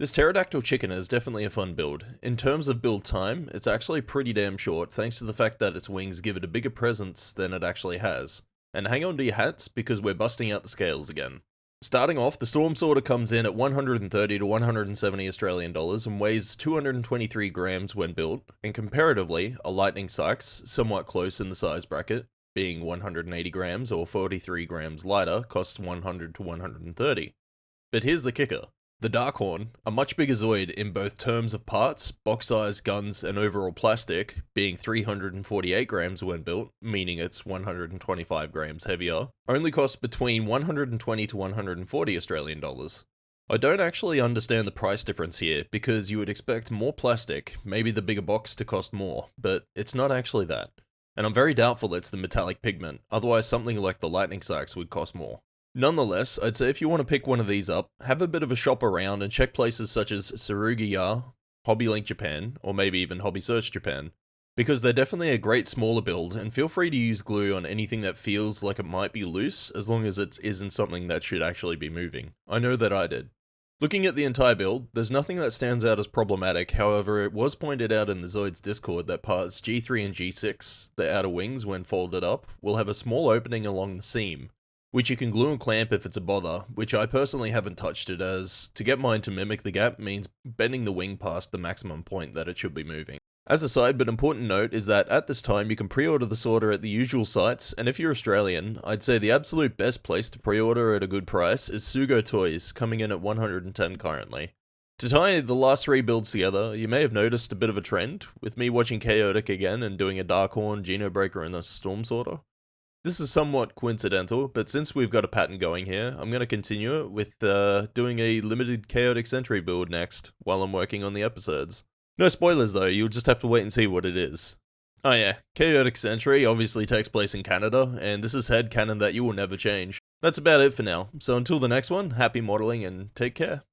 This pterodactyl chicken is definitely a fun build. In terms of build time, it's actually pretty damn short thanks to the fact that its wings give it a bigger presence than it actually has. And hang on to your hats because we're busting out the scales again. Starting off, the Storm Sorter comes in at 130 to 170 Australian dollars and weighs 223 grams when built, and comparatively, a Lightning Sykes, somewhat close in the size bracket, being 180 grams or 43 grams lighter, costs 100 to 130. But here's the kicker. The Darkhorn, a much bigger Zoid in both terms of parts, box size, guns, and overall plastic, being 348 grams when built, meaning it's 125 grams heavier, only costs between 120 to 140 Australian dollars. I don't actually understand the price difference here, because you would expect more plastic, maybe the bigger box to cost more, but it's not actually that. And I'm very doubtful it's the metallic pigment, otherwise something like the Lightning Sykes would cost more. Nonetheless, I'd say if you want to pick one of these up, have a bit of a shop around and check places such as Kotobukiya, HobbyLink Japan, or maybe even Hobby Search Japan, because they're definitely a great smaller build, and feel free to use glue on anything that feels like it might be loose, as long as it isn't something that should actually be moving. I know that I did. Looking at the entire build, there's nothing that stands out as problematic, however it was pointed out in the Zoids Discord that parts G3 and G6, the outer wings when folded up, will have a small opening along the seam, which you can glue and clamp if it's a bother, which I personally haven't touched it as to get mine to mimic the gap means bending the wing past the maximum point that it should be moving. As a side but important note is that at this time you can pre-order the sorter at the usual sites, and if you're Australian, I'd say the absolute best place to pre-order at a good price is Sugo Toys, coming in at 110 currently. To tie the last three builds together, you may have noticed a bit of a trend, with me watching Chaotic again and doing a Darkhorn, Genobreaker and a Storm Sorter. This is somewhat coincidental, but since we've got a pattern going here, I'm going to continue it with doing a limited Chaotic Sentry build next, while I'm working on the episodes. No spoilers though, you'll just have to wait and see what it is. Oh yeah, Chaotic Sentry obviously takes place in Canada, and this is headcanon that you will never change. That's about it for now, so until the next one, happy modelling and take care.